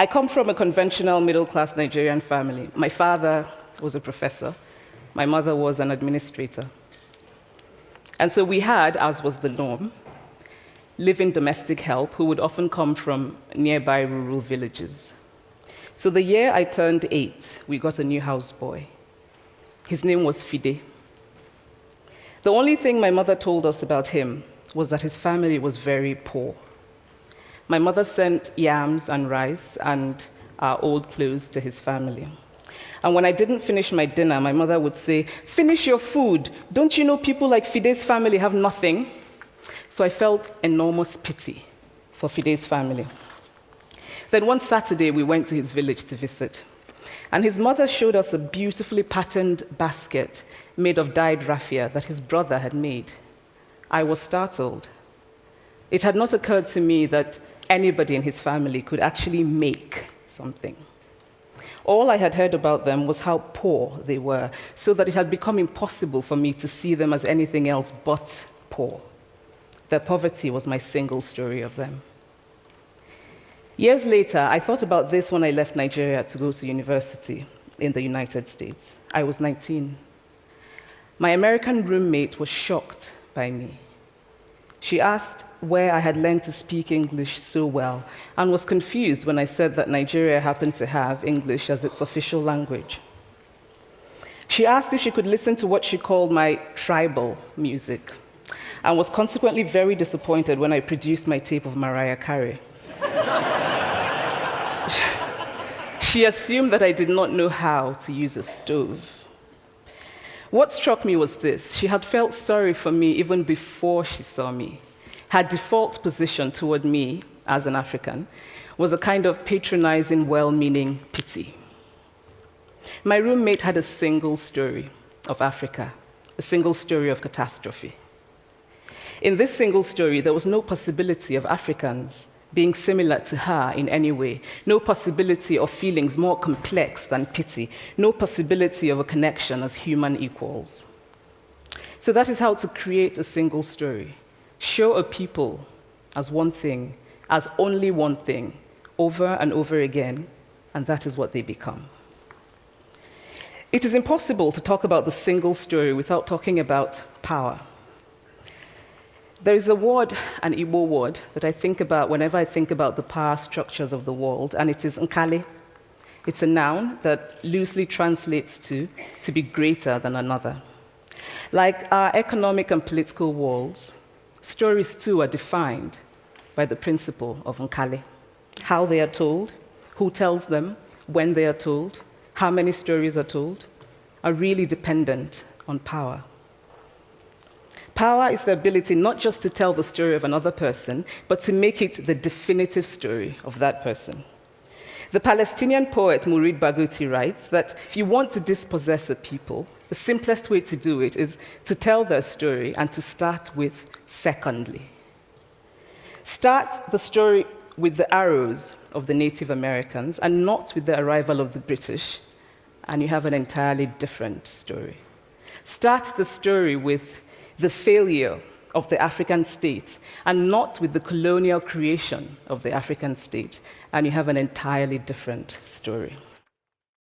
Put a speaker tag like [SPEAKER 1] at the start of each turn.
[SPEAKER 1] I come from a conventional middle-class Nigerian family. My father was a professor. My mother was an administrator. And so we had, as was the norm, live-in domestic help who would often come from nearby rural villages. So the year I turned 8, we got a new houseboy. His name was Fide. The only thing my mother told us about him was that his family was very poor. My mother sent yams and rice and our old clothes to his family. And when I didn't finish my dinner, my mother would say, "Finish your food. Don't you know people like Fide's family have nothing?" So I felt enormous pity for Fide's family. Then one Saturday, we went to his village to visit. And his mother showed us a beautifully patterned basket made of dyed raffia that his brother had made. I was startled. It had not occurred to me that anybody in his family could actually make something. All I had heard about them was how poor they were, so that it had become impossible for me to see them as anything else but poor. Their poverty was my single story of them. Years later, I thought about this when I left Nigeria to go to university in the United States. I was 19. My American roommate was shocked by me. She asked where I had learned to speak English so well and was confused when I said that Nigeria happened to have English as its official language. She asked if she could listen to what she called my tribal music and was consequently very disappointed when I produced my tape of Mariah Carey. She assumed that I did not know how to use a stove. What struck me was this: she had felt sorry for me even before she saw me. Her default position toward me, as an African, was a kind of patronizing, well-meaning pity. My roommate had a single story of Africa, a single story of catastrophe. In this single story, there was no possibility of Africans being similar to her in any way, no possibility of feelings more complex than pity, no possibility of a connection as human equals. So that is how to create a single story. Show a people as one thing, as only one thing, over and over again, and that is what they become. It is impossible to talk about the single story without talking about power. There is a word, an Igbo word, that I think about whenever I think about the power structures of the world, and it is nkali. It's a noun that loosely translates to be greater than another. Like our economic and political worlds, stories too are defined by the principle of nkali. How they are told, who tells them, when they are told, how many stories are told, are really dependent on power. Power is the ability not just to tell the story of another person, but to make it the definitive story of that person. The Palestinian poet Mourid Barghouti writes that if you want to dispossess a people, the simplest way to do it is to tell their story and to start with secondly. Start the story with the arrows of the Native Americans and not with the arrival of the British, and you have an entirely different story. Start the story with the failure of the African state and not with the colonial creation of the African state, and you have an entirely different story.